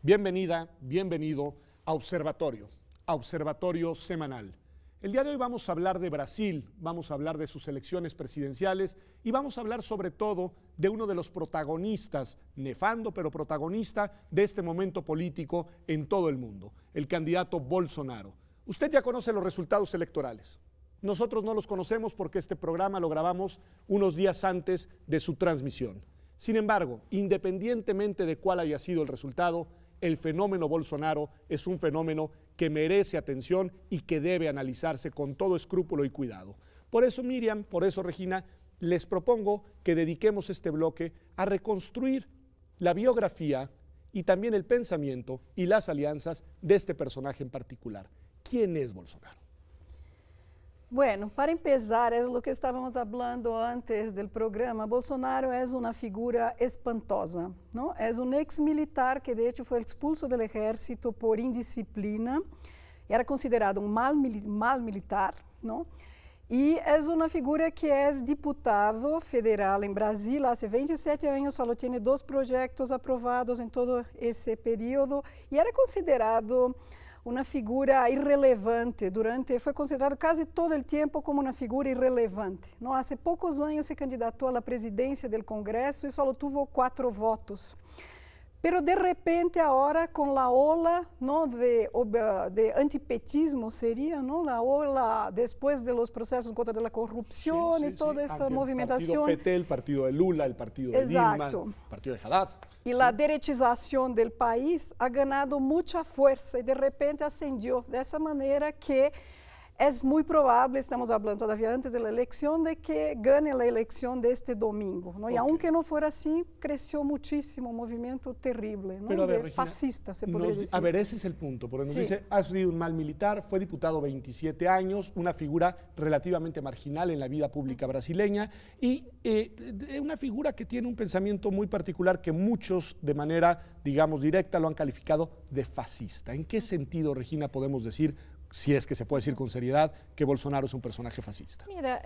Bienvenida, bienvenido a Observatorio Semanal. El día de hoy vamos a hablar de Brasil, vamos a hablar de sus elecciones presidenciales y vamos a hablar sobre todo de uno de los protagonistas, nefando pero protagonista de este momento político en todo el mundo, el candidato Bolsonaro. Usted ya conoce los resultados electorales. Nosotros no los conocemos porque este programa lo grabamos unos días antes de su transmisión. Sin embargo, independientemente de cuál haya sido el resultado, el fenómeno Bolsonaro es un fenómeno que merece atención y que debe analizarse con todo escrúpulo y cuidado. Por eso, Miriam, por eso, Regina, les propongo que dediquemos este bloque a reconstruir la biografía y también el pensamiento y las alianzas de este personaje en particular. ¿Quién es Bolsonaro? Bueno, para empezar, es lo que estávamos hablando antes del programa. Bolsonaro es una figura espantosa, ¿no? Es un ex-militar que de hecho fue expulso del ejército por indisciplina. Era considerado un mal militar, ¿no? Y es una figura que es diputado federal en Brasil hace 27 años, solo tiene 2 proyectos aprobados en todo ese periodo y era considerado una figura irrelevante, fue considerado casi todo el tiempo como una figura irrelevante, ¿no? Hace pocos años se candidató a la presidencia del Congreso y solo tuvo 4 votos. Pero de repente ahora con la ola, ¿no?, de antipetismo sería, ¿no?, la ola después de los procesos en contra de la corrupción y toda esa movimentación. El partido PT, el partido de Lula, el partido de Dilma, el partido de Haddad. Y la derechización del país ha ganado mucha fuerza y de repente ascendió de esa manera que es muy probable, estamos hablando todavía antes de la elección, de que gane la elección de este domingo, ¿no? Y aunque no fuera así, creció muchísimo, un movimiento terrible, ¿no? Pero a ver, de Regina, fascista, se podría decir. A ver, ese es el punto, porque nos dice, ha sido un mal militar, fue diputado 27 años, una figura relativamente marginal en la vida pública brasileña y una figura que tiene un pensamiento muy particular que muchos de manera, digamos, directa lo han calificado de fascista. ¿En qué sentido, Regina, podemos decir, si es que se puede decir con seriedad, que Bolsonaro es un personaje fascista? Mira,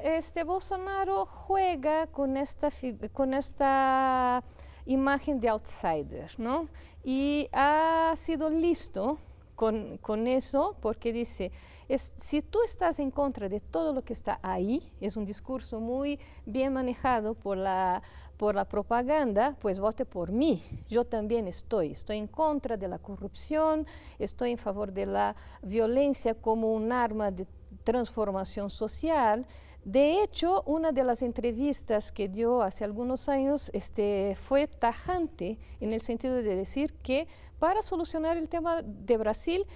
Bolsonaro juega con esta imagen de outsider, ¿no? Y ha sido listo con eso porque dice, si tú estás en contra de todo lo que está ahí, es un discurso muy bien manejado por la propaganda, pues vote por mí. Yo también estoy en contra de la corrupción, estoy en favor de la violencia como un arma de transformación social. De hecho, una de las entrevistas que dio hace algunos años fue tajante en el sentido de decir que para solucionar el tema de Brasil,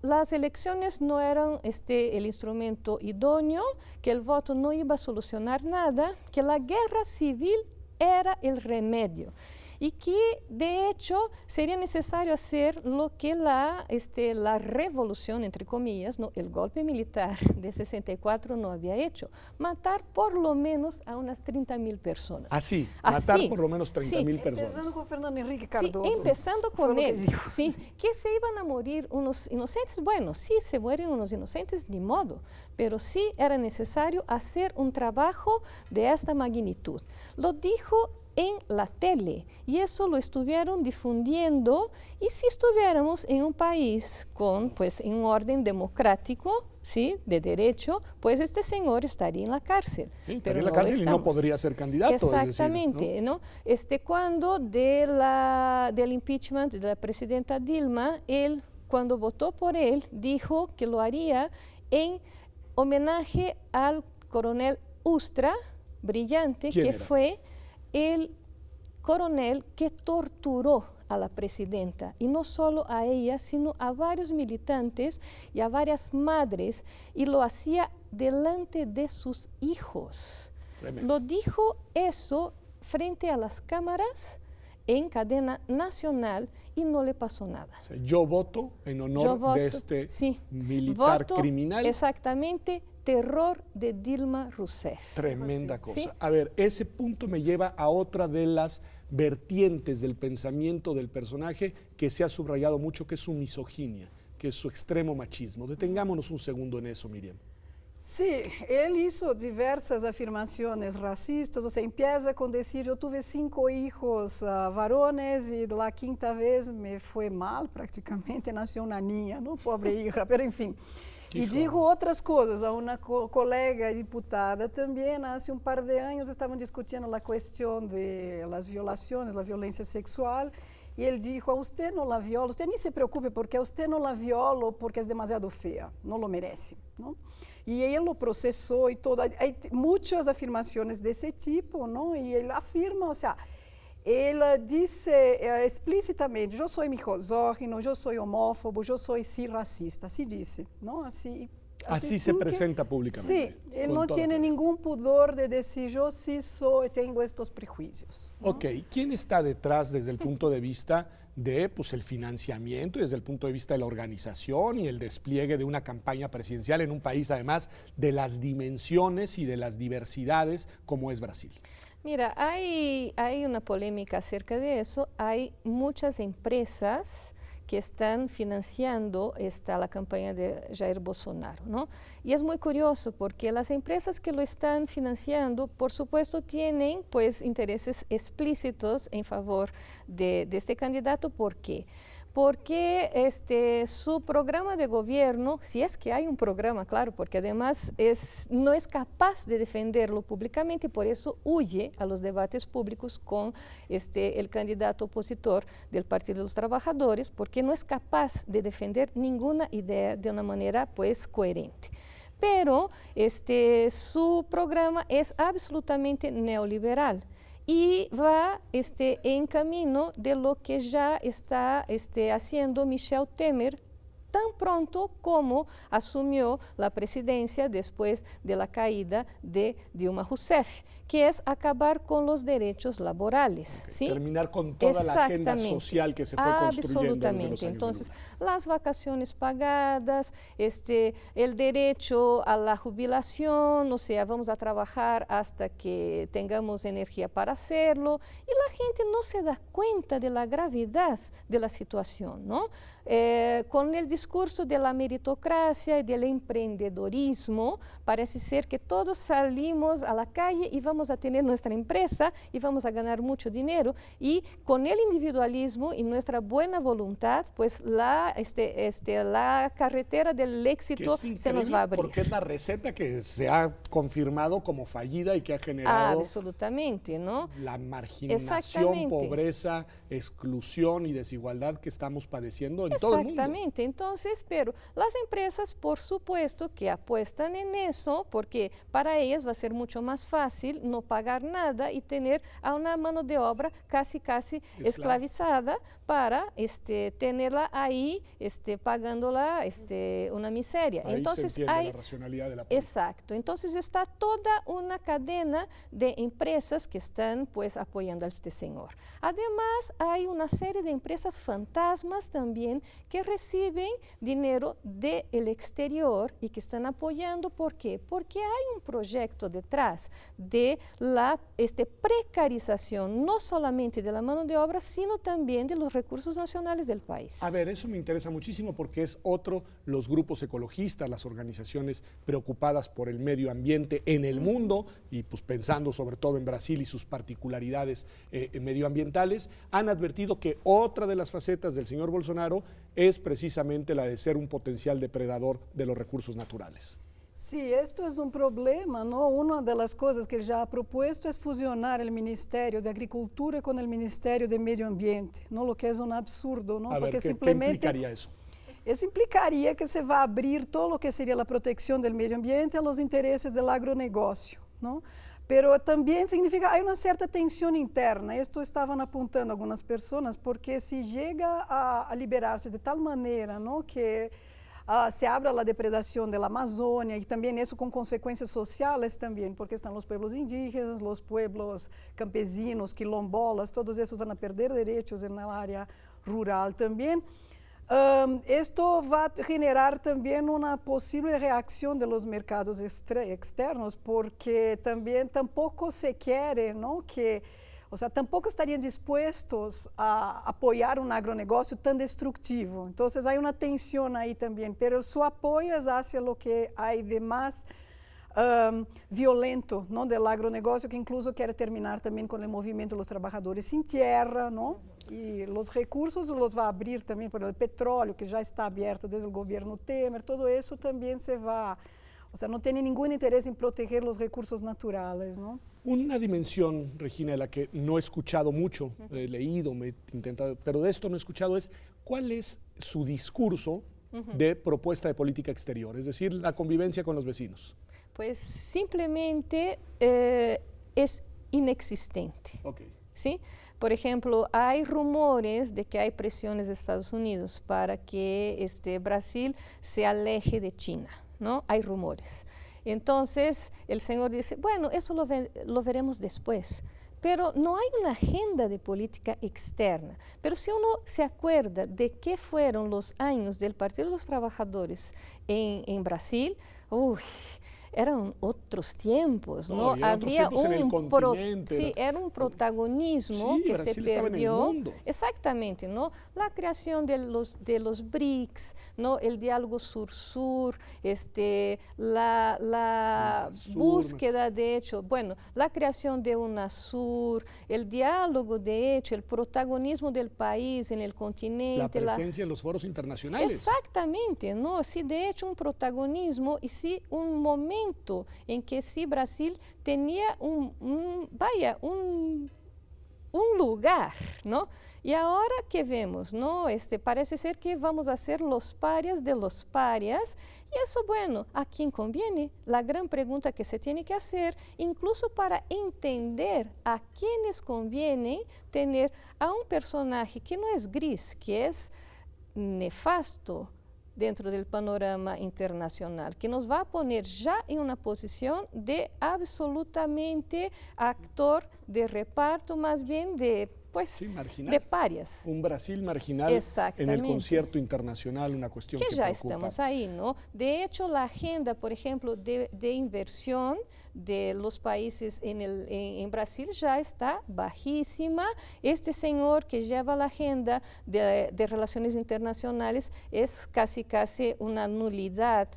las elecciones no eran el instrumento idóneo, que el voto no iba a solucionar nada, que la guerra civil era el remedio. Y que, de hecho, sería necesario hacer lo que la revolución, entre comillas, ¿no?, el golpe militar de 64 no había hecho, matar por lo menos a unas 30,000 personas. Así, matar por lo menos 30,000 personas. Empezando con Fernando Henrique Cardoso. Sí, empezando con él, que se iban a morir unos inocentes. Bueno, sí, se mueren unos inocentes, ni modo, pero sí era necesario hacer un trabajo de esta magnitud. Lo dijo en la tele y eso lo estuvieron difundiendo, y si estuviéramos en un país con, pues, en un orden democrático, ¿sí?, de derecho, pues este señor estaría en la cárcel. Sí, pero en la cárcel y no podría ser candidato. Exactamente, es decir, ¿no? Cuando del impeachment de la presidenta Dilma, él, cuando votó por él, dijo que lo haría en homenaje al coronel Ustra, brillante, que era? fue el coronel que torturó a la presidenta, y no solo a ella, sino a varios militantes y a varias madres, y lo hacía delante de sus hijos. Tremendo. Lo dijo eso frente a las cámaras en cadena nacional y no le pasó nada. O sea, yo voto en honor de este militar criminal. Exactamente. Terror de Dilma Rousseff. Tremenda cosa. ¿Sí? A ver, ese punto me lleva a otra de las vertientes del pensamiento del personaje que se ha subrayado mucho, que es su misoginia, que es su extremo machismo. Detengámonos un segundo en eso, Miriam. Sí, él hizo diversas afirmaciones racistas, o sea, empieza con decir, yo tuve 5 hijos varones y la quinta vez me fue mal, prácticamente nació una niña, ¿no? Pobre hija, pero en fin. Y dijo otras cosas a una colega diputada también. Hace un par de años estaban discutiendo la cuestión de las violaciones, la violencia sexual. Y él dijo, a usted no la violo, usted ni se preocupe porque a usted no la violo porque es demasiado fea, no lo merece, ¿no? Y él lo procesó y todo. Hay muchas afirmaciones de ese tipo, ¿no? Y él afirma, o sea, él dice explícitamente, yo soy misógino, yo soy homófobo, yo soy sí racista, así dice, ¿no? Así se presenta públicamente. Sí, él no tiene ningún pudor de decir, yo sí soy, tengo estos prejuicios, ¿no? Ok, ¿quién está detrás desde el punto de vista de pues, el financiamiento y desde el punto de vista de la organización y el despliegue de una campaña presidencial en un país, además, de las dimensiones y de las diversidades como es Brasil? Mira, hay una polémica acerca de eso. Hay muchas empresas que están financiando la campaña de Jair Bolsonaro, ¿no? Y es muy curioso porque las empresas que lo están financiando, por supuesto, tienen pues intereses explícitos en favor de este candidato. ¿Por qué? Porque su programa de gobierno, si es que hay un programa, claro, porque además no es capaz de defenderlo públicamente, por eso huye a los debates públicos con el candidato opositor del Partido de los Trabajadores, porque no es capaz de defender ninguna idea de una manera pues coherente. Pero su programa es absolutamente neoliberal. Y va en camino de lo que ya está haciendo Michel Temer tan pronto como asumió la presidencia después de la caída de Dilma Rousseff, que es acabar con los derechos laborales. ¿Sí? Terminar con toda la agenda social que se fue construyendo desde los años Entonces, las vacaciones pagadas, el derecho a la jubilación, o sea, vamos a trabajar hasta que tengamos energía para hacerlo, y la gente no se da cuenta de la gravedad de la situación, ¿no? Con el discurso de la meritocracia y del emprendedorismo, parece ser que todos salimos a la calle y vamos a tener nuestra empresa y vamos a ganar mucho dinero, y con el individualismo y nuestra buena voluntad, pues la carretera del éxito se nos va a abrir. Porque es la receta que se ha confirmado como fallida y que ha generado absolutamente, ¿no? La marginación, pobreza, exclusión y desigualdad que estamos padeciendo en todo el mundo. Exactamente. Entonces, pero las empresas, por supuesto, que apuestan en eso, porque para ellas va a ser mucho más fácil no pagar nada y tener a una mano de obra casi esclavizada para tenerla ahí pagándola una miseria. Ahí entonces se entiende la racionalidad de la política. Exacto. Entonces está toda una cadena de empresas que están pues apoyando a este señor. Además, hay una serie de empresas fantasmas también que reciben dinero del exterior y que están apoyando. ¿Por qué? Porque hay un proyecto detrás de la precarización, no solamente de la mano de obra, sino también de los recursos nacionales del país. A ver, eso me interesa muchísimo porque es otro, los grupos ecologistas, las organizaciones preocupadas por el medio ambiente en el mundo y pues pensando sobre todo en Brasil y sus particularidades medioambientales, han advertido que otra de las facetas del señor Bolsonaro es precisamente la de ser un potencial depredador de los recursos naturales. Sí, esto es un problema, ¿no? Una de las cosas que él ya ha propuesto es fusionar el Ministerio de Agricultura con el Ministerio de Medio Ambiente, ¿no? Lo que es un absurdo, ¿no? A ver, ¿qué implicaría eso? Eso implicaría que se va a abrir todo lo que sería la protección del medio ambiente a los intereses del agronegocio, ¿no? Pero también significa, hay una cierta tensión interna, esto estaban apuntando algunas personas, porque si llega a liberarse de tal manera, ¿no? Que se abra la depredación de la Amazonia y también eso con consecuencias sociales también, porque están los pueblos indígenas, los pueblos campesinos, quilombolas, todos esos van a perder derechos en el área rural también. Esto va a generar también una posible reacción de los mercados externos, porque también tampoco se quiere, ¿no? O sea, tampoco estarían dispuestos a apoyar un agronegocio tan destructivo. Entonces hay una tensión ahí también, pero su apoyo es hacia lo que hay de más violento, ¿no?, del agronegócio, que incluso quiere terminar también con el movimiento de los trabajadores sin tierra, ¿no? Y los recursos los va a abrir también por el petróleo, que ya está abierto desde el gobierno Temer. Todo eso también se va, o sea, no tiene ningún interés en proteger los recursos naturales, ¿no? Una dimensión, Regina, de la que no he escuchado mucho, he leído, me he intentado, pero de esto no he escuchado, es cuál es su discurso de propuesta de política exterior, es decir, la convivencia con los vecinos. Pues simplemente es inexistente. Okay. ¿Sí? Por ejemplo, hay rumores de que hay presiones de Estados Unidos para que Brasil se aleje de China, ¿no? Hay rumores. Entonces, el señor dice, bueno, eso lo veremos después. Pero no hay una agenda de política externa. Pero si uno se acuerda de qué fueron los años del Partido de los Trabajadores en Brasil, eran otros tiempos, ¿no? Había era un protagonismo que se perdió. Exactamente, ¿no? La creación de los BRICS, ¿no? El diálogo sur-sur, la búsqueda de hecho, bueno, la creación de UNASUR, el diálogo de hecho, el protagonismo del país en el continente. La presencia en los foros internacionales. Exactamente, ¿no? Sí, de hecho un protagonismo y sí un momento en que sí Brasil tenía un lugar, ¿no? Y ahora que vemos, ¿no? Parece ser que vamos a ser los parias de los parias, y eso, bueno, ¿a quién conviene? La gran pregunta que se tiene que hacer, incluso para entender a quiénes conviene tener a un personaje que no es gris, que es nefasto dentro del panorama internacional, que nos va a poner ya en una posición de absolutamente actor de reparto, más bien de, pues, sí, de parias. Un Brasil marginal en el concierto internacional, una cuestión que ya preocupa. Estamos ahí, ¿no? De hecho, la agenda, por ejemplo, de inversión de los países en Brasil ya está bajísima. Este señor que lleva la agenda de relaciones internacionales es casi una nulidad.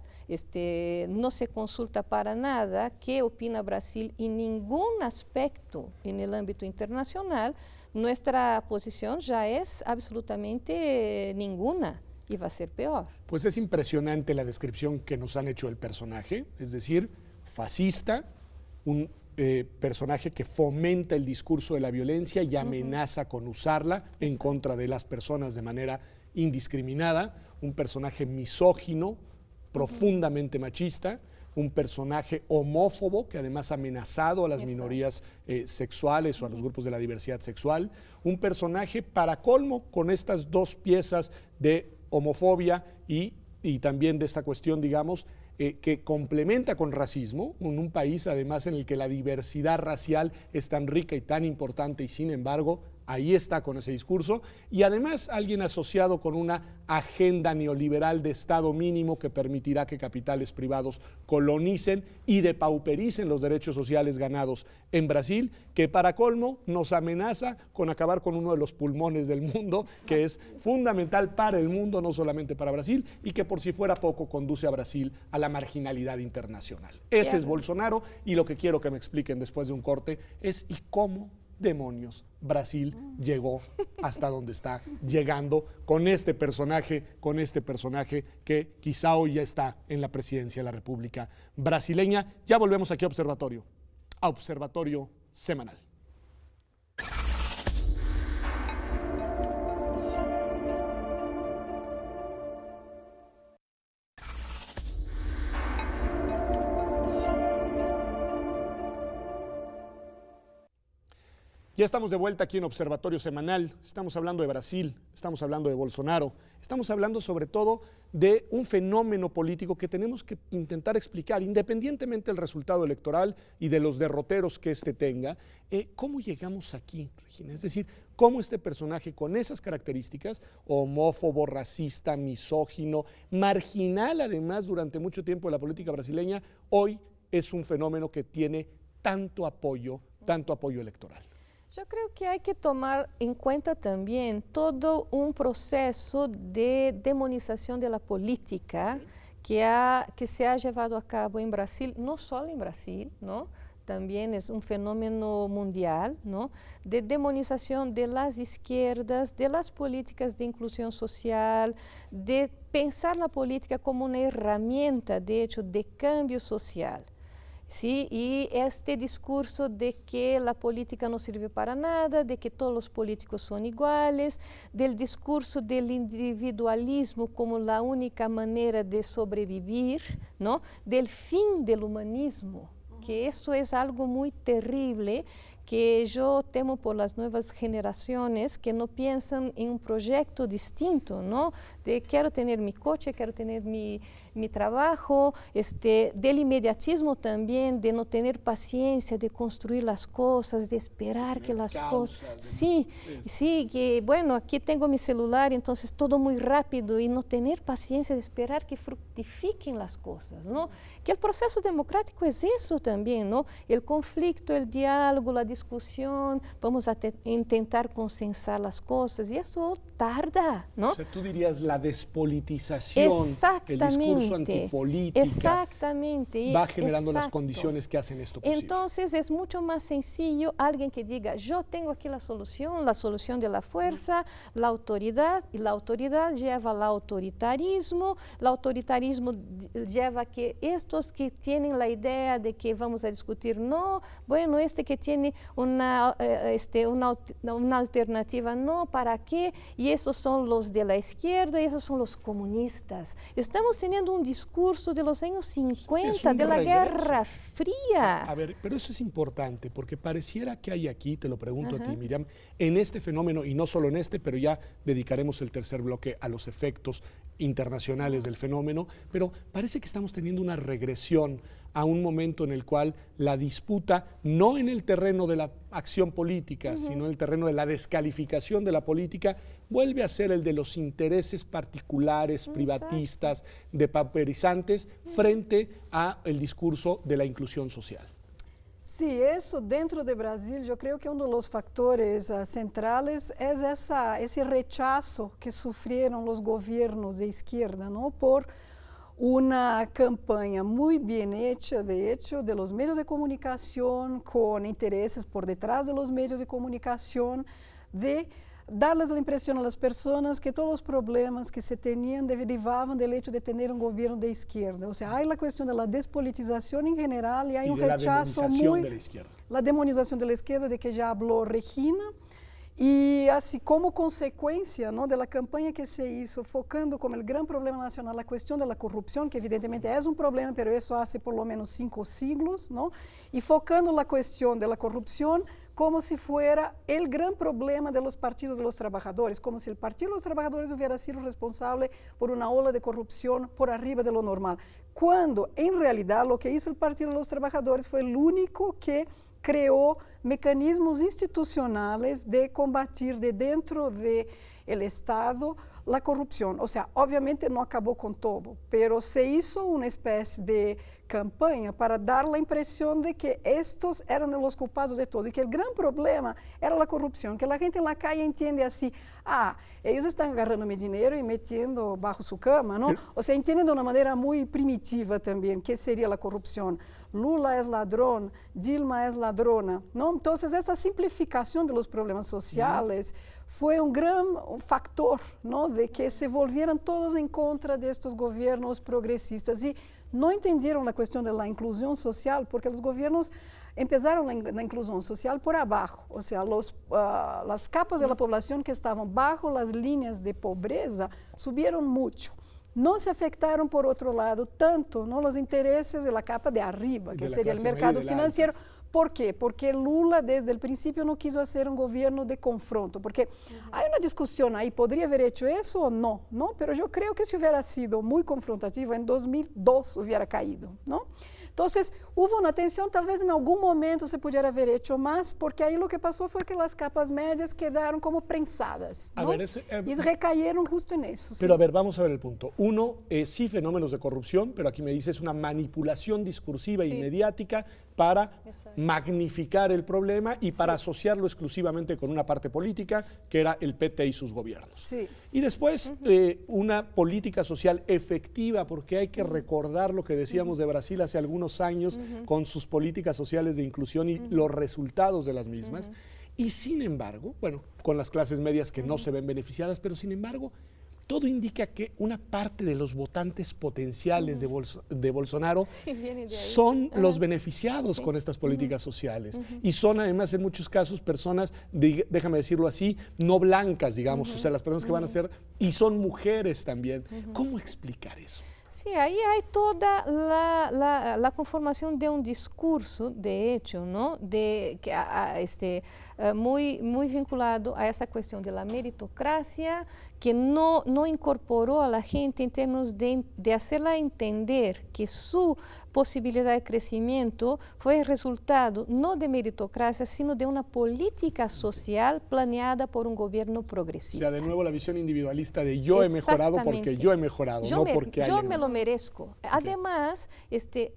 No se consulta para nada qué opina Brasil en ningún aspecto en el ámbito internacional. Nuestra posición ya es absolutamente ninguna y va a ser peor. Pues es impresionante la descripción que nos han hecho del personaje, es decir, fascista, un personaje que fomenta el discurso de la violencia y amenaza con usarla en contra de las personas de manera indiscriminada, un personaje misógino, profundamente machista, un personaje homófobo que además ha amenazado a las minorías sexuales o a los grupos de la diversidad sexual, un personaje para colmo con estas dos piezas de homofobia y también de esta cuestión, digamos, que complementa con racismo, en un país además en el que la diversidad racial es tan rica y tan importante y sin embargo ahí está con ese discurso, y además alguien asociado con una agenda neoliberal de Estado mínimo que permitirá que capitales privados colonicen y depaupericen los derechos sociales ganados en Brasil, que para colmo nos amenaza con acabar con uno de los pulmones del mundo, que es fundamental para el mundo, no solamente para Brasil, y que por si fuera poco conduce a Brasil a la marginalidad internacional. Ese es Bolsonaro, y lo que quiero que me expliquen después de un corte es ¿y cómo demonios Brasil llegó hasta donde está llegando con este personaje que quizá hoy ya está en la presidencia de la República brasileña? Ya volvemos aquí a Observatorio Semanal. Ya estamos de vuelta aquí en Observatorio Semanal. Estamos hablando de Brasil, estamos hablando de Bolsonaro, estamos hablando sobre todo de un fenómeno político que tenemos que intentar explicar, independientemente del resultado electoral y de los derroteros que éste tenga. ¿Cómo llegamos aquí, Regina? Es decir, cómo este personaje con esas características, homófobo, racista, misógino, marginal además durante mucho tiempo de la política brasileña, hoy es un fenómeno que tiene tanto apoyo electoral. Yo creo que hay que tomar en cuenta también todo un proceso de demonización de la política que se ha llevado a cabo en Brasil, no solo en Brasil, ¿no? También es un fenómeno mundial, ¿no? De demonización de las izquierdas, de las políticas de inclusión social, de pensar la política como una herramienta, de hecho, de cambio social. ¿Sí? Y este discurso de que la política no sirve para nada, de que todos los políticos son iguales, del discurso del individualismo como la única manera de sobrevivir, ¿no? Del fin del humanismo, que eso es algo muy terrible, que yo temo por las nuevas generaciones que no piensan en un proyecto distinto, ¿no? De quiero tener mi coche, quiero tener mi trabajo, del inmediatismo también, de no tener paciencia, de construir las cosas, de esperar que las cosas... Sí, sí, que bueno, aquí tengo mi celular, entonces todo muy rápido y no tener paciencia de esperar que fructifiquen las cosas, ¿no? Que el proceso democrático es eso también, ¿no? El conflicto, el diálogo, la discusión, vamos a intentar consensar las cosas y eso tarda, ¿no? O sea, tú dirías la despolitización, el discurso antipolítica, exactamente, va generando las condiciones que hacen esto posible. Entonces es mucho más sencillo alguien que diga, yo tengo aquí la solución de la fuerza, la autoridad, y la autoridad lleva al autoritarismo lleva a que estos que tienen la idea de que vamos a discutir, no, bueno, que tiene una alternativa, no, ¿para qué? Y esos son los de la izquierda, esos son los comunistas. Estamos teniendo un discurso de los años 50, de la Guerra Fría. A ver, pero eso es importante, porque pareciera que hay aquí, te lo pregunto a ti, Miriam, en este fenómeno, y no solo en este, pero ya dedicaremos el tercer bloque a los efectos internacionales del fenómeno, pero parece que estamos teniendo una regresión a un momento en el cual la disputa, no en el terreno de la acción política, sino en el terreno de la descalificación de la política, vuelve a ser el de los intereses particulares, privatistas, depauperizantes, frente al discurso de la inclusión social. Sí, eso dentro de Brasil, yo creo que uno de los factores centrales es ese rechazo que sufrieron los gobiernos de izquierda, ¿no? Por una campaña muy bien hecha, de hecho, de los medios de comunicación, con intereses por detrás de los medios de comunicación, de darles la impresión a las personas que todos los problemas que se tenían derivaban del hecho de tener un gobierno de izquierda. O sea, hay la cuestión de la despolitización en general y hay un rechazo muy... de la izquierda. La demonización de la izquierda, de que ya habló Regina. Y así como consecuencia, ¿no?, de la campaña que se hizo, focando como el gran problema nacional la cuestión de la corrupción, que evidentemente es un problema, pero eso hace por lo menos 5 siglos, ¿no? Y focando la cuestión de la corrupción como si fuera el gran problema de los partidos de los trabajadores, como si el Partido de los Trabajadores hubiera sido responsable por una ola de corrupción por arriba de lo normal, cuando en realidad lo que hizo el Partido de los Trabajadores fue el único que creó mecanismos institucionales de combatir de dentro del Estado la corrupción. O sea, obviamente no acabó con todo, pero se hizo una especie de campaña para dar la impresión de que estos eran los culpados de todo y que el gran problema era la corrupción, que la gente en la calle entiende así, ellos están agarrando mi dinero y metiendo bajo su cama, ¿no? O sea, entienden de una manera muy primitiva también qué sería la corrupción. Lula es ladrón, Dilma es ladrona, ¿no? Entonces, esta simplificación de los problemas sociales fue un gran factor, ¿no?, de que se volvieran todos en contra de estos gobiernos progresistas y no entendieron la cuestión de la inclusión social, porque los gobiernos empezaron la inclusión social por abajo, o sea, las capas de la población que estaban bajo las líneas de pobreza subieron mucho. No se afectaron, por otro lado, tanto, ¿no?, los intereses de la capa de arriba, que sería el mercado financiero. ¿Por qué? Porque Lula desde el principio no quiso hacer un gobierno de confronto, porque hay una discusión ahí, ¿podría haber hecho eso o no? ¿No? Pero yo creo que si hubiera sido muy confrontativo, en 2002 hubiera caído, ¿no? Entonces, hubo una tensión, tal vez en algún momento se pudiera haber hecho más, porque ahí lo que pasó fue que las capas medias quedaron como prensadas, ¿no? Y recayeron justo en eso. Pero a ver, vamos a ver el punto. Uno, sí fenómenos de corrupción, pero aquí me dices una manipulación discursiva y mediática para Exacto. magnificar el problema y para asociarlo exclusivamente con una parte política, que era el PT y sus gobiernos. Sí. Y después una política social efectiva, porque hay que recordar lo que decíamos de Brasil hace algunos años con sus políticas sociales de inclusión y los resultados de las mismas. Y sin embargo, bueno, con las clases medias que no se ven beneficiadas, pero sin embargo, todo indica que una parte de los votantes potenciales de Bolsonaro Sí, viene de ahí. son los beneficiados Sí. con estas políticas sociales. Y son además en muchos casos personas, déjame decirlo así, no blancas, digamos, o sea, las personas que van a ser, y son mujeres también. ¿Cómo explicar eso? Sí, ahí hay toda la conformación de un discurso, de hecho, ¿no? Muy vinculado a esa cuestión de la meritocracia, que no incorporó a la gente en términos de hacerla entender que su posibilidad de crecimiento fue el resultado no de meritocracia, sino de una política social planeada por un gobierno O progresista. sea, de nuevo la visión individualista de yo he mejorado porque yo he mejorado, no porque yo alguien me más. lo merezco. Además,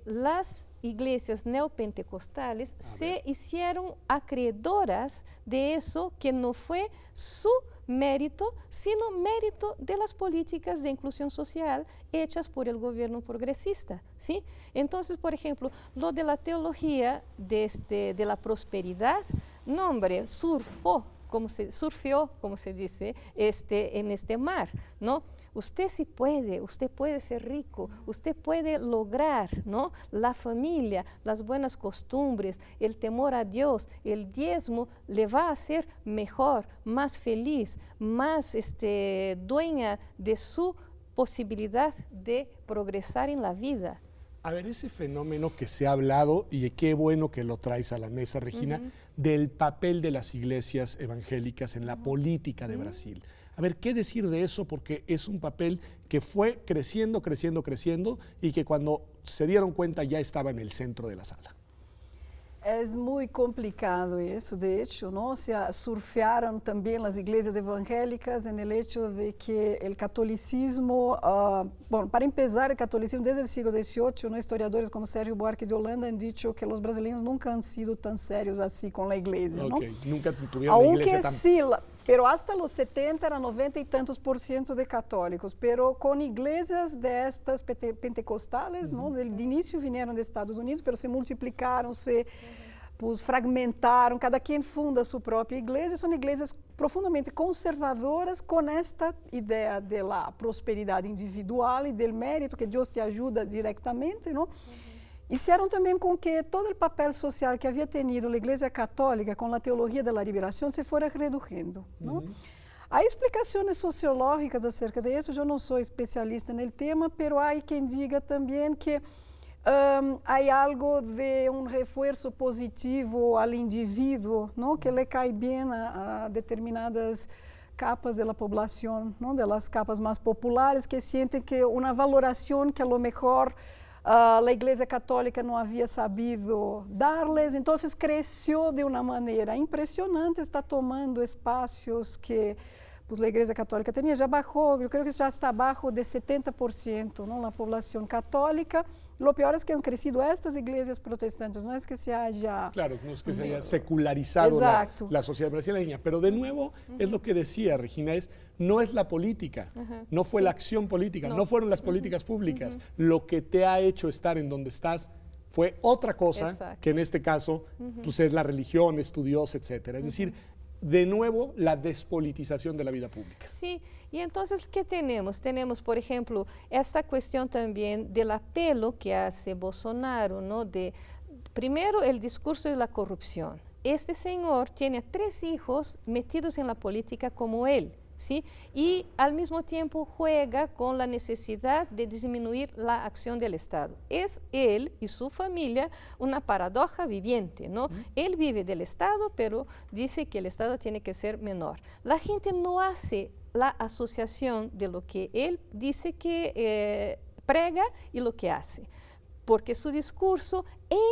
las iglesias neopentecostales se hicieron acreedoras de eso que no fue su mérito, sino mérito de las políticas de inclusión social hechas por el gobierno progresista, ¿sí? Entonces, por ejemplo, lo de la teología de la prosperidad, no, hombre, surfeó, como se dice, en este mar, ¿no? Usted sí puede, usted puede ser rico, usted puede lograr, ¿no? La familia, las buenas costumbres, el temor a Dios, el diezmo le va a hacer mejor, más feliz, más dueña de su posibilidad de progresar en la vida. A ver, ese fenómeno que se ha hablado, y qué bueno que lo traes a la mesa, Regina, del papel de las iglesias evangélicas en la política de Brasil. A ver, ¿qué decir de eso? Porque es un papel que fue creciendo y que cuando se dieron cuenta ya estaba en el centro de la sala. Es muy complicado eso, de hecho, ¿no? Surfearon también las iglesias evangélicas en el hecho de que el catolicismo, bueno, para empezar, el catolicismo desde el siglo XVIII, ¿no? Historiadores como Sérgio Buarque de Holanda han dicho que los brasileños nunca han sido tan serios así con la iglesia, ¿no? Nunca tuvieron una iglesia tan... sí, pero hasta los 70 eran 90 y tantos % de católicos, pero con iglesias de estas pentecostales, ¿no? De inicio vinieron de Estados Unidos, pero se multiplicaron, pues, fragmentaron, cada quien funda su propia iglesia, son iglesias profundamente conservadoras con esta idea de la prosperidad individual y del mérito, que Dios te ayuda directamente, ¿no? Hicieron también con que todo el papel social que había tenido la Iglesia Católica con la teología de la liberación se fuera reduciendo, ¿no? Hay explicaciones sociológicas acerca de eso, yo no soy especialista en el tema, pero hay quien diga también que hay algo de un refuerzo positivo al individuo, ¿no? Que le cae bien a determinadas capas de la población, ¿no? De las capas más populares, que sienten que una valoración que a lo mejor la Iglesia Católica no había sabido darles, entonces creció de una manera impresionante, está tomando espacios que pues, la Iglesia Católica tenía, ya bajó, yo creo que ya está abajo de 70%, ¿no? La población católica. Lo peor es que han crecido estas iglesias protestantes, no es que se haya... Claro, no es que se haya secularizado la sociedad brasileña, pero de nuevo es lo que decía Regina, no es la política, no fue la acción política, no fueron las políticas públicas, lo que te ha hecho estar en donde estás fue otra cosa, que en este caso pues es la religión, es tu Dios, etcétera. Es decir, de nuevo la despolitización de la vida pública. Sí, y entonces, ¿qué tenemos? Tenemos, por ejemplo, esa cuestión también del apelo que hace Bolsonaro, ¿no? Primero, el discurso de la corrupción. Este señor tiene 3 hijos metidos en la política como él, ¿sí? Y al mismo tiempo juega con la necesidad de disminuir la acción del Estado. Es él y su familia una paradoja viviente, ¿no? Él vive del Estado, pero dice que el Estado tiene que ser menor. La gente no hace la asociación de lo que él dice que prega y lo que hace. porque su discurso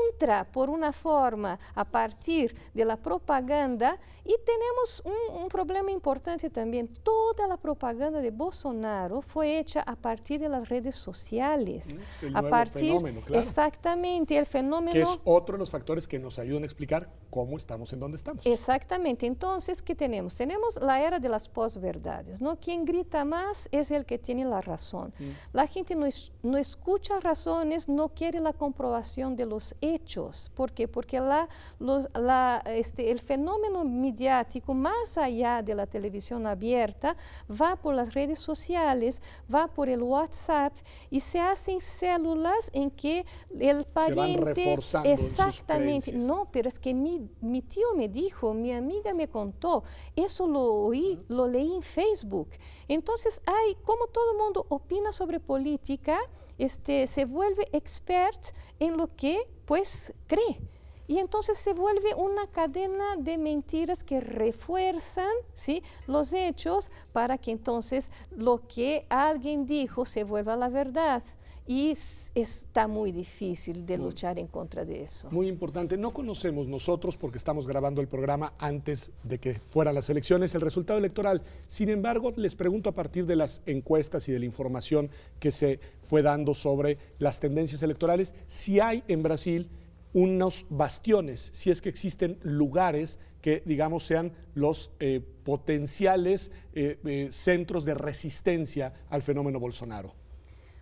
entra por una forma a partir de la propaganda y tenemos un problema importante también. Toda la propaganda de Bolsonaro fue hecha a partir de las redes sociales. El a nuevo partir, fenómeno, claro. Exactamente, el fenómeno... Que es otro de los factores que nos ayudan a explicar cómo estamos en donde estamos. Exactamente. Entonces, ¿qué tenemos? Tenemos la era de las posverdades, ¿no? Quien grita más es el que tiene la razón. La gente no escucha razones, no quiere la comprobación de los hechos. ¿Por qué? Porque el fenómeno mediático, más allá de la televisión abierta, va por las redes sociales, va por el WhatsApp y se hacen células en que el pariente... Se van reforzando en sus exactamente. creencias. No, pero es que mi tío me dijo, mi amiga me contó, eso lo oí, lo leí en Facebook. Entonces, como todo el mundo opina sobre política, se vuelve expert en lo que pues cree. Y entonces se vuelve una cadena de mentiras que refuerzan, ¿sí?, los hechos para que entonces lo que alguien dijo se vuelva la verdad. Y está muy difícil de luchar en contra de eso. Muy importante. No conocemos nosotros, porque estamos grabando el programa antes de que fueran las elecciones, el resultado electoral. Sin embargo, les pregunto a partir de las encuestas y de la información que se fue dando sobre las tendencias electorales, si hay en Brasil unos bastiones, si es que existen lugares que, digamos, sean los potenciales centros de resistencia al fenómeno Bolsonaro.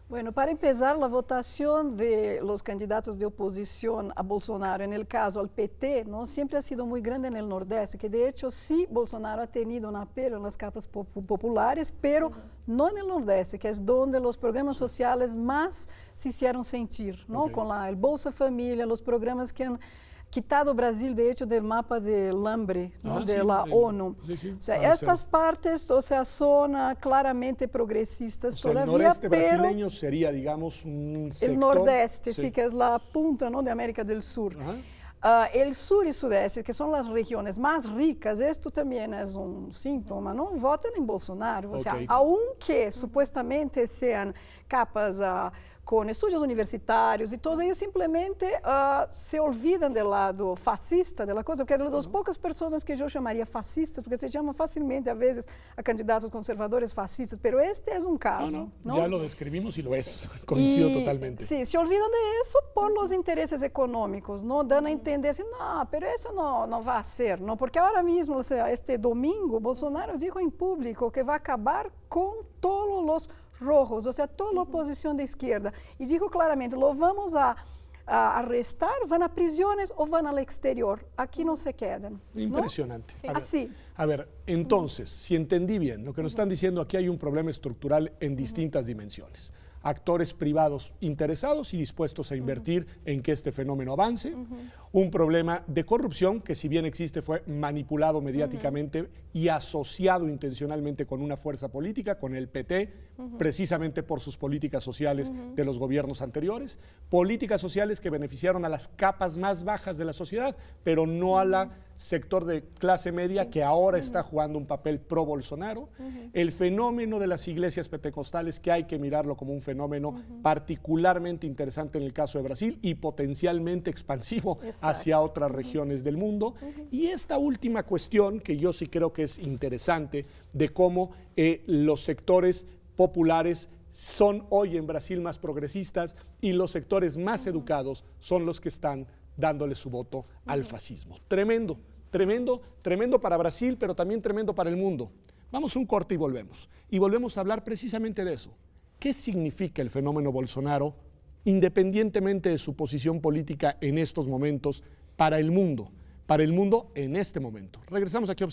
Bueno, para empezar, la votación de los candidatos de oposición a Bolsonaro, en el caso al PT, ¿no?, siempre ha sido muy grande en el Nordeste, que de hecho sí, Bolsonaro ha tenido un apelo en las capas populares, pero no en el Nordeste, que es donde los programas sociales más se hicieron sentir, ¿no? Con el Bolsa Familia, los programas que han quitado Brasil, de hecho, del mapa del hambre, ¿no?, de la ONU. Sí. O sea, estas partes, o sea, son claramente progresistas todavía, el noreste pero brasileño sería, digamos, un sector... el nordeste, sí, que es la punta, ¿no?, de América del Sur. El sur y sudeste, que son las regiones más ricas, esto también es un síntoma, ¿no? Votan en Bolsonaro. O sea, aunque supuestamente sean capas con estudios universitarios y todo, ellos simplemente se olvidan del lado fascista de la cosa, porque de las pocas personas que yo llamaría fascistas, porque se llama fácilmente a veces a candidatos conservadores fascistas, pero este es un caso. ¿No? Ya lo describimos y lo es, coincido totalmente. Sí, se olvidan de eso por los intereses económicos, ¿no? Dan a entender así, no, pero eso no va a ser, ¿no? Porque ahora mismo, o sea, este domingo, Bolsonaro dijo en público que va a acabar con todos los rojos, o sea, toda la oposición de izquierda. Y dijo claramente, lo vamos a arrestar, van a prisiones o van al exterior. Aquí no se quedan. Impresionante. ¿No? Así. A ver, entonces, si entendí bien, lo que nos están diciendo, aquí hay un problema estructural en distintas dimensiones. Actores privados interesados y dispuestos a invertir en que este fenómeno avance. Un problema de corrupción que, si bien existe, fue manipulado mediáticamente y asociado intencionalmente con una fuerza política, con el PT, precisamente por sus políticas sociales de los gobiernos anteriores. Políticas sociales que beneficiaron a las capas más bajas de la sociedad, pero no a la sector de clase media que ahora está jugando un papel pro Bolsonaro. El fenómeno de las iglesias pentecostales, que hay que mirarlo como un fenómeno particularmente interesante en el caso de Brasil y potencialmente expansivo hacia otras regiones del mundo. Y esta última cuestión, que yo sí creo que es interesante, de cómo los sectores populares son hoy en Brasil más progresistas y los sectores más educados son los que están dándole su voto al fascismo. Tremendo, tremendo, tremendo para Brasil, pero también tremendo para el mundo. Vamos a un corte y volvemos. Y volvemos a hablar precisamente de eso. ¿Qué significa el fenómeno Bolsonaro, independientemente de su posición política en estos momentos, para el mundo en este momento? Regresamos aquí a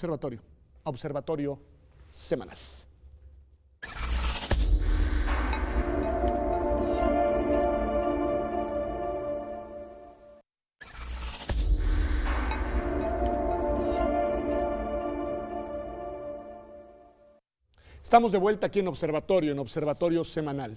Observatorio Semanal. Estamos de vuelta aquí en Observatorio Semanal.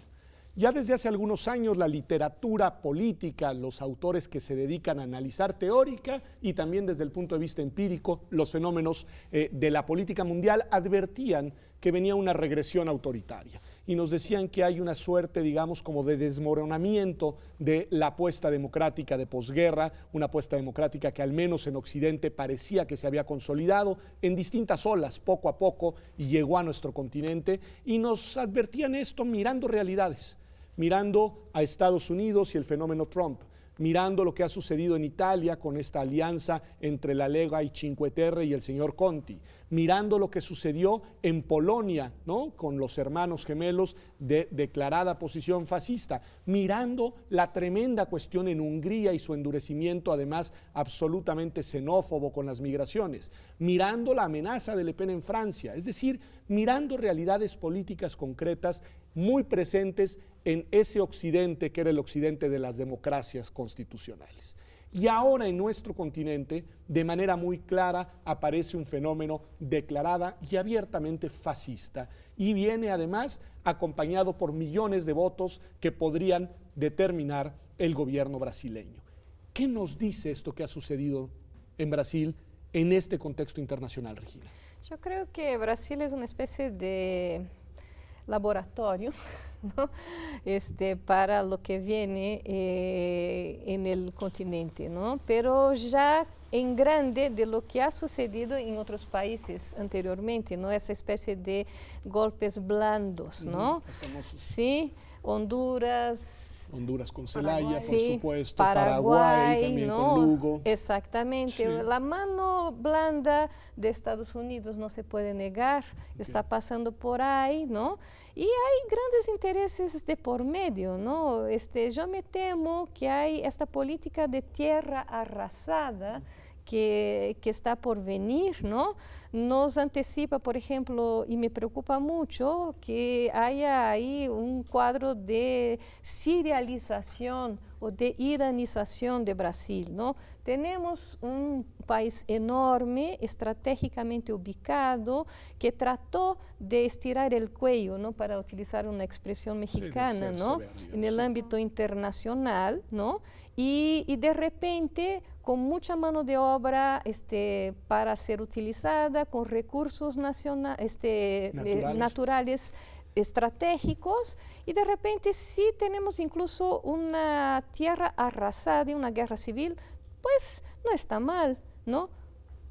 Ya desde hace algunos años la literatura política, los autores que se dedican a analizar teórica y también desde el punto de vista empírico los fenómenos de la política mundial advertían que venía una regresión autoritaria. y nos decían que hay una suerte, digamos, como de desmoronamiento de la apuesta democrática de posguerra, una apuesta democrática que al menos en Occidente parecía que se había consolidado en distintas olas, poco a poco, y llegó a nuestro continente, y nos advertían esto mirando realidades, mirando a Estados Unidos y el fenómeno Trump, mirando lo que ha sucedido en Italia con esta alianza entre la Lega y Cinque Terre y el señor Conti, mirando lo que sucedió en Polonia, ¿no?, con los hermanos gemelos de declarada posición fascista, mirando la tremenda cuestión en Hungría y su endurecimiento además absolutamente xenófobo con las migraciones, mirando la amenaza de Le Pen en Francia, es decir, mirando realidades políticas concretas muy presentes en ese occidente que era el occidente de las democracias constitucionales. Y ahora en nuestro continente, de manera muy clara, aparece un fenómeno declarada y abiertamente fascista, y viene además acompañado por millones de votos que podrían determinar el gobierno brasileño. ¿Qué nos dice esto que ha sucedido en Brasil en este contexto internacional, Regina? Yo creo que Brasil es una especie de laboratorio, ¿no?, para lo que viene en el continente, ¿no?, pero ya en grande de lo que ha sucedido en otros países anteriormente, ¿no?, esa especie de golpes blandos, ¿no? Sí, Honduras con Zelaya, sí, por supuesto, Paraguay también, ¿no?, con Lugo. Exactamente, Sí. La mano blanda de Estados Unidos no se puede negar, está pasando por ahí, ¿no? Y hay grandes intereses de por medio, ¿no? Yo me temo que hay esta política de tierra arrasada que está por venir, ¿no? Nos anticipa, por ejemplo, y me preocupa mucho que haya ahí un cuadro de sirialización o de iranización de Brasil, ¿no? Tenemos un país enorme, estratégicamente ubicado, que trató de estirar el cuello, ¿no?, para utilizar una expresión mexicana, sí, ¿no?, en el sí. ámbito internacional, ¿no? Y de repente, con mucha mano de obra para ser utilizada, con recursos naturales estratégicos, y de repente sí tenemos incluso una tierra arrasada y una guerra civil, pues no está mal, ¿no?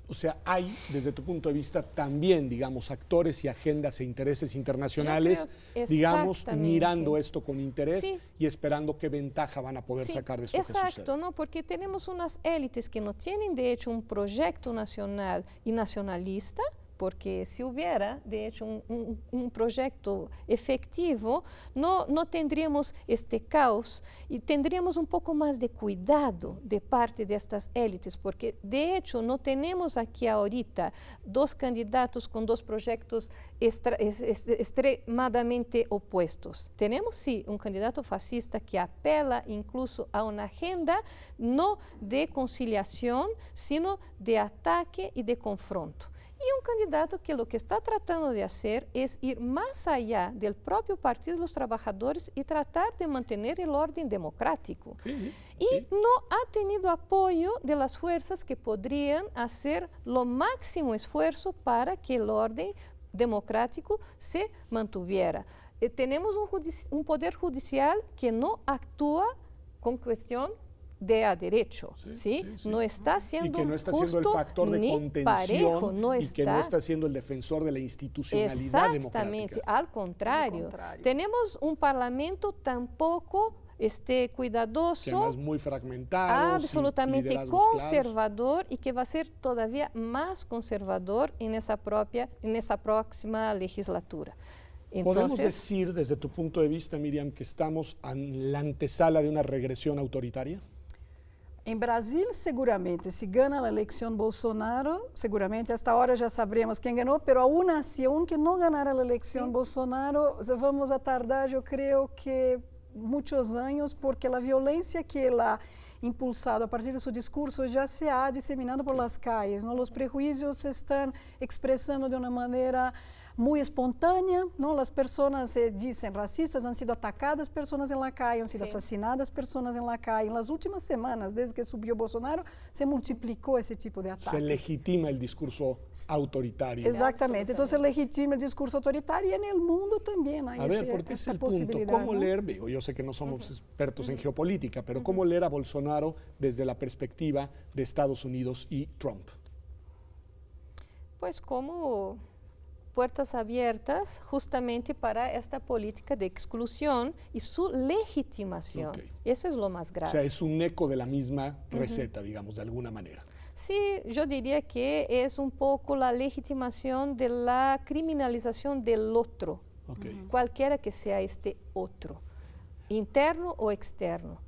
O sea, hay, desde tu punto de vista, también, digamos, actores y agendas e intereses internacionales, digamos, exactamente. mirando esto con interés, Sí. y esperando qué ventaja van a poder Sí, sacar de esto que exacto, sucede. ¿no? Porque tenemos unas élites que no tienen, de hecho, un proyecto nacional y nacionalista, porque si hubiera, de hecho, un proyecto efectivo, no tendríamos este caos y tendríamos un poco más de cuidado de parte de estas élites, porque de hecho no tenemos aquí ahorita dos candidatos con dos proyectos extremadamente opuestos. Tenemos sí un candidato fascista que apela incluso a una agenda no de conciliación, sino de ataque y de confronto. Y un candidato que lo que está tratando de hacer es ir más allá del propio Partido de los Trabajadores y tratar de mantener el orden democrático. Sí, Y no ha tenido apoyo de las fuerzas que podrían hacer lo máximo esfuerzo para que el orden democrático se mantuviera. Tenemos un poder judicial que no actúa con cuestión de a derecho, ¿sí? No está siendo y que no está justo siendo el factor de ni contención parejo, no y que no está siendo el defensor de la institucionalidad Exactamente, democrática. al contrario. Tenemos un parlamento tampoco cuidadoso, Que además muy fragmentado, absolutamente sin liderazgos conservador y que va a ser todavía más conservador en esa próxima legislatura. ¿Podemos decir desde tu punto de vista, Miriam, que estamos en la antesala de una regresión autoritaria? Em Brasil, seguramente, se gana a eleição Bolsonaro, seguramente, a esta hora já sabremos quem ganhou, pero aún assim, aunque não ganhar a eleição Bolsonaro, vamos a tardar, eu creio que muitos anos, porque a violência que ele ha impulsado a partir de seu discurso já se ha disseminado por las calles, ¿no? Os prejuízos se estão expressando de uma maneira muy espontánea, ¿no? Las personas se dicen racistas, han sido atacadas personas en la calle, han sido asesinadas personas en la calle. En las últimas semanas, desde que subió Bolsonaro, se multiplicó ese tipo de ataques. Se legitima el discurso autoritario. Exactamente, entonces legitima el discurso autoritario y en el mundo también hay porque es esta el punto. posibilidad. ¿Cómo ¿no? leer? Digo, yo sé que no somos expertos en geopolítica, pero ¿cómo leer a Bolsonaro desde la perspectiva de Estados Unidos y Trump? Pues como puertas abiertas justamente para esta política de exclusión y su legitimación. Eso es lo más grave. O sea, es un eco de la misma receta, digamos, de alguna manera. Sí, yo diría que es un poco la legitimación de la criminalización del otro, cualquiera que sea este otro, interno o externo.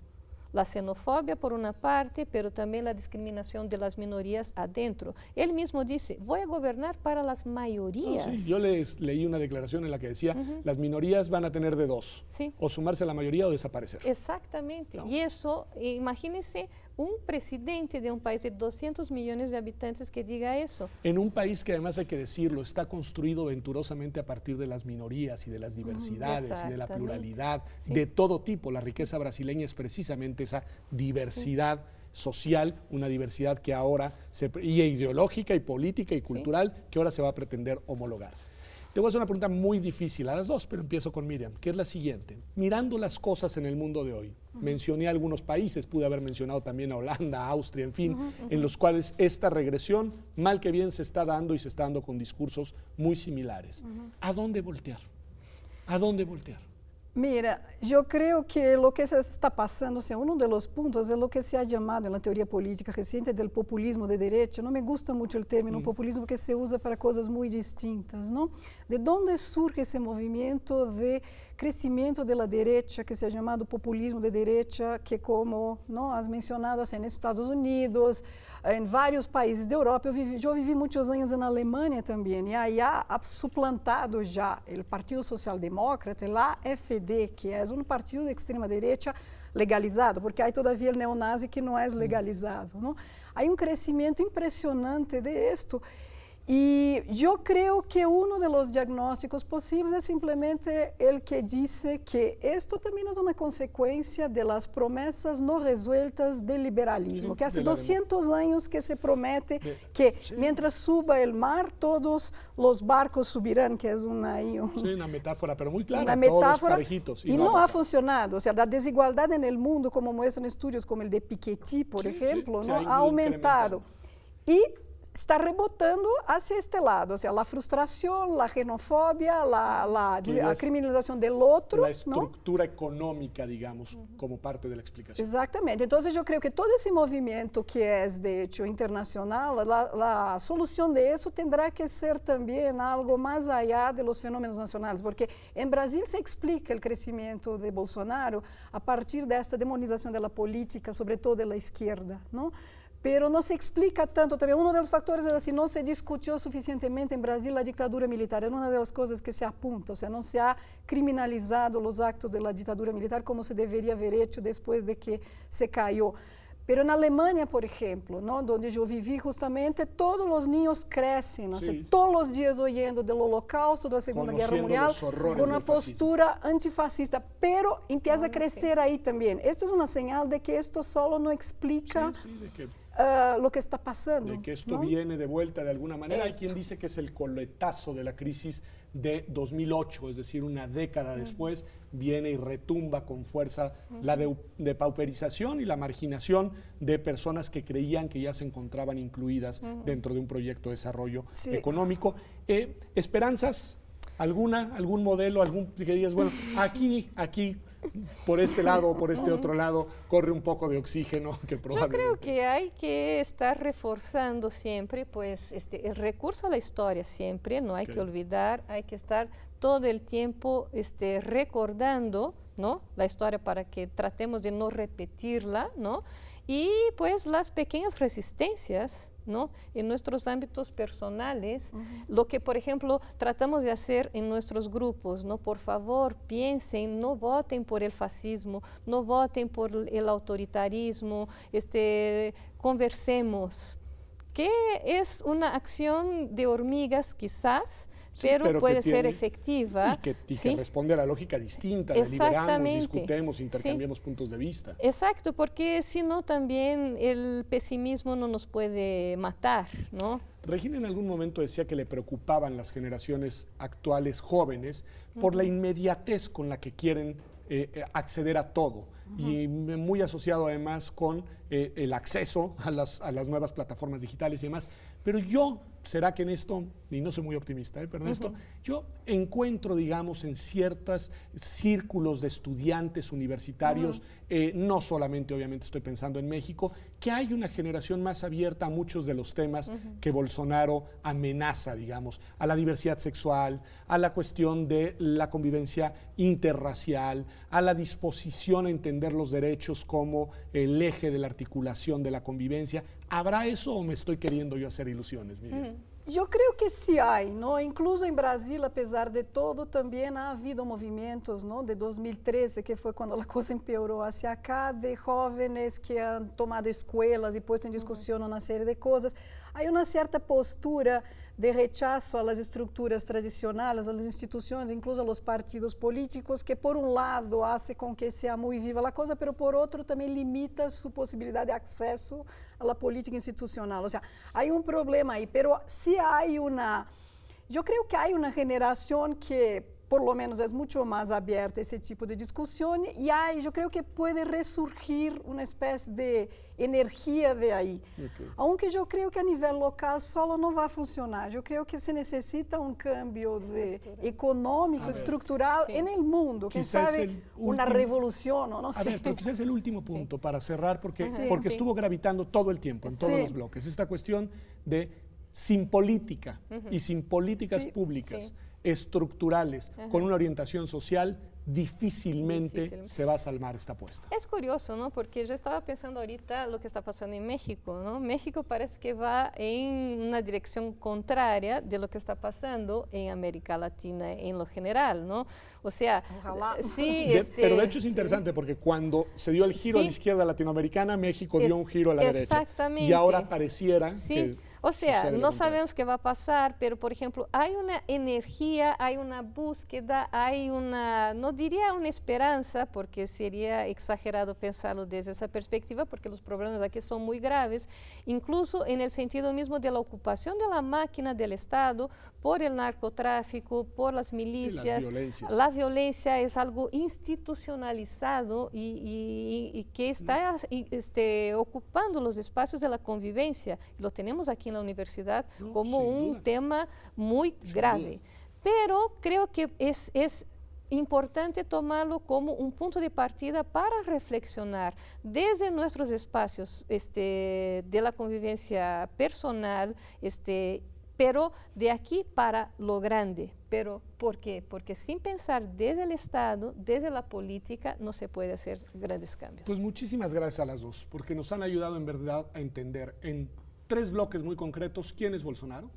La xenofobia por una parte, pero también la discriminación de las minorías adentro. Él mismo dice, voy a gobernar para las mayorías. No, sí, yo leí una declaración en la que decía, las minorías van a tener de dos, o sumarse a la mayoría o desaparecer. Exactamente, y eso, imagínense un presidente de un país de 200 millones de habitantes que diga eso. En un país que además hay que decirlo, está construido venturosamente a partir de las minorías y de las diversidades y de la pluralidad, de todo tipo. La riqueza brasileña es precisamente esa diversidad social, una diversidad que ahora, y ideológica y política y cultural, que ahora se va a pretender homologar. Te voy a hacer una pregunta muy difícil a las dos, pero empiezo con Miriam, que es la siguiente. Mirando las cosas en el mundo de hoy, mencioné algunos países, pude haber mencionado también a Holanda, Austria, en fin, en los cuales esta regresión, mal que bien, se está dando y se está dando con discursos muy similares. ¿A dónde voltear? ¿A dónde voltear? Mira, yo creo que lo que se está pasando, o sea, uno de los puntos es lo que se ha llamado en la teoría política reciente del populismo de derecha. No me gusta mucho el término populismo porque se usa para cosas muy distintas, ¿no? ¿De dónde surge ese movimiento de crecimiento de la derecha que se ha llamado populismo de derecha, que como ¿no? has mencionado, assim, en Estados Unidos, en varios países de Europa, yo viví muchos años en Alemania también, y ahí ha suplantado ya el Partido Socialdemócrata, la AfD, que es un partido de extrema derecha legalizado, porque hay todavía el neonazi que no es legalizado, ¿no? Hay un crecimiento impresionante de esto. Y yo creo que uno de los diagnósticos posibles es simplemente el que dice que esto también es una consecuencia de las promesas no resueltas del liberalismo, que hace 200 años que se promete que mientras suba el mar, todos los barcos subirán, que es una metáfora, pero muy clara, una metáfora, todos parejitos. Y no ha funcionado. O sea, la desigualdad en el mundo, como muestran estudios como el de Piketty, por ejemplo, ¿no? ha aumentado. Y está rebotando hacia este lado, o sea, la frustración, la xenofobia, la criminalización del otro. La estructura económica, digamos, como parte de la explicación. Exactamente. Entonces yo creo que todo ese movimiento que es, de hecho, internacional, la solución de eso tendrá que ser también algo más allá de los fenómenos nacionales, porque en Brasil se explica el crecimiento de Bolsonaro a partir de esta demonización de la política, sobre todo de la izquierda, ¿no? Pero no se explica tanto también. Uno de los factores es así, no se discutió suficientemente en Brasil la dictadura militar. Es una de las cosas que se apunta, o sea, no se ha criminalizado los actos de la dictadura militar como se debería haber hecho después de que se cayó. Pero en Alemania, por ejemplo, ¿no? Donde yo viví justamente, todos los niños crecen, ¿no? Todos los días oyendo del Holocausto, de la Segunda Guerra Mundial, con una postura antifascista, pero empieza a crecer ahí también. Esto es una señal de que esto solo no explica lo que está pasando. De que esto viene de vuelta de alguna manera. Hay quien dice que es el coletazo de la crisis de 2008, es decir, una década después, viene y retumba con fuerza la depauperización y la marginación de personas que creían que ya se encontraban incluidas dentro de un proyecto de desarrollo económico. ¿Esperanzas? ¿Algún modelo? Que digas, bueno, aquí, por este lado o por este otro lado, corre un poco de oxígeno que probablemente... Yo creo que hay que estar reforzando siempre pues, el recurso a la historia siempre, no hay que olvidar, hay que estar todo el tiempo recordando, ¿no? La historia para que tratemos de no repetirla, ¿no? Y pues las pequeñas resistencias, ¿no? En nuestros ámbitos personales, lo que por ejemplo tratamos de hacer en nuestros grupos, ¿no? Por favor, piensen, no voten por el fascismo, no voten por el autoritarismo, conversemos, que es una acción de hormigas quizás, pero puede ser tiene, efectiva. Y que ¿sí? responde a la lógica distinta, deliberamos, discutemos, intercambiamos sí. puntos de vista. Exacto, porque si no también el pesimismo no nos puede matar, ¿no? Regina en algún momento decía que le preocupaban las generaciones actuales jóvenes por la inmediatez con la que quieren acceder a todo y muy asociado además con el acceso a las nuevas plataformas digitales y demás. Pero yo, será que en esto, y no soy muy optimista, pero en esto, yo encuentro, digamos, en ciertos círculos de estudiantes universitarios, no solamente obviamente estoy pensando en México, que hay una generación más abierta a muchos de los temas que Bolsonaro amenaza, digamos, a la diversidad sexual, a la cuestión de la convivencia interracial, a la disposición a entender los derechos como el eje de la articulación de la convivencia. ¿Habrá eso o me estoy queriendo yo hacer ilusiones, Miriam? Eu creio que sí hay, ¿no? Incluso en Brasil, a pesar de todo, también ha habido movimientos, ¿no? De 2013, que fue cuando la cosa empeoró hacia acá, de jóvenes que han tomado escuelas y puesto en discusión una serie de cosas. Hay una cierta postura de rechazo a las estructuras tradicionales, a las instituciones, incluso a los partidos políticos, que por un lado hace con que sea muy viva la cosa, pero por otro también limita su posibilidad de acceso a la política institucional. O sea, hay un problema ahí, pero sí hay una... Yo creo que hay una generación que por lo menos es mucho más abierta a ese tipo de discusión y yo creo que puede resurgir una especie de energía de ahí. Okay. Aunque yo creo que a nivel local solo no va a funcionar. Yo creo que se necesita un cambio económico, estructural en el mundo. ¿Quién sabe? Una revolución o no sé. Ver, pero quizás es el último punto para cerrar porque estuvo gravitando todo el tiempo en todos los bloques. Esta cuestión de sin política y sin políticas públicas estructurales, con una orientación social, difícilmente se va a salvar esta apuesta. Es curioso, ¿no? Porque yo estaba pensando ahorita lo que está pasando en México, ¿no? México parece que va en una dirección contraria de lo que está pasando en América Latina en lo general, ¿no? O sea, ojalá. Sí, pero de hecho es interesante porque cuando se dio el giro a la izquierda latinoamericana, México dio un giro a la derecha. Exactamente. Y ahora pareciera que... O sea, no sabemos qué va a pasar, pero por ejemplo, hay una energía, hay una búsqueda, hay una, no diría una esperanza, porque sería exagerado pensarlo desde esa perspectiva, porque los problemas aquí son muy graves, incluso en el sentido mismo de la ocupación de la máquina del Estado por el narcotráfico, por las milicias. La violencia es algo institucionalizado y que está ocupando los espacios de la convivencia. Lo tenemos aquí en la universidad como un tema muy grave. Pero creo que es importante tomarlo como un punto de partida para reflexionar desde nuestros espacios de la convivencia personal, pero de aquí para lo grande. ¿Pero por qué? Porque sin pensar desde el Estado, desde la política, no se puede hacer grandes cambios. Pues muchísimas gracias a las dos, porque nos han ayudado en verdad a entender en 3 bloques muy concretos quién es Bolsonaro,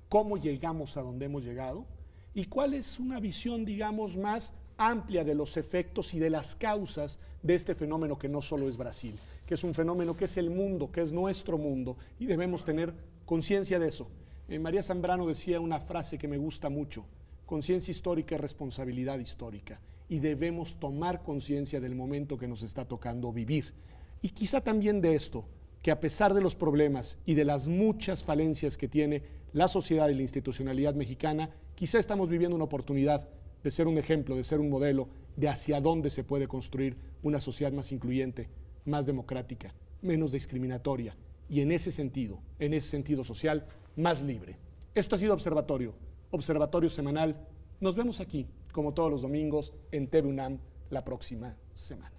cómo llegamos a donde hemos llegado y cuál es una visión, digamos, más amplia de los efectos y de las causas de este fenómeno que no solo es Brasil, que es un fenómeno que es el mundo, que es nuestro mundo y debemos tener conciencia de eso. María Zambrano decía una frase que me gusta mucho: conciencia histórica es responsabilidad histórica y debemos tomar conciencia del momento que nos está tocando vivir. Y quizá también de esto, que a pesar de los problemas y de las muchas falencias que tiene la sociedad y la institucionalidad mexicana, quizá estamos viviendo una oportunidad de ser un ejemplo, de ser un modelo de hacia dónde se puede construir una sociedad más incluyente, más democrática, menos discriminatoria y en ese sentido social, más libre. Esto ha sido Observatorio Semanal. Nos vemos aquí, como todos los domingos, en TV UNAM la próxima semana.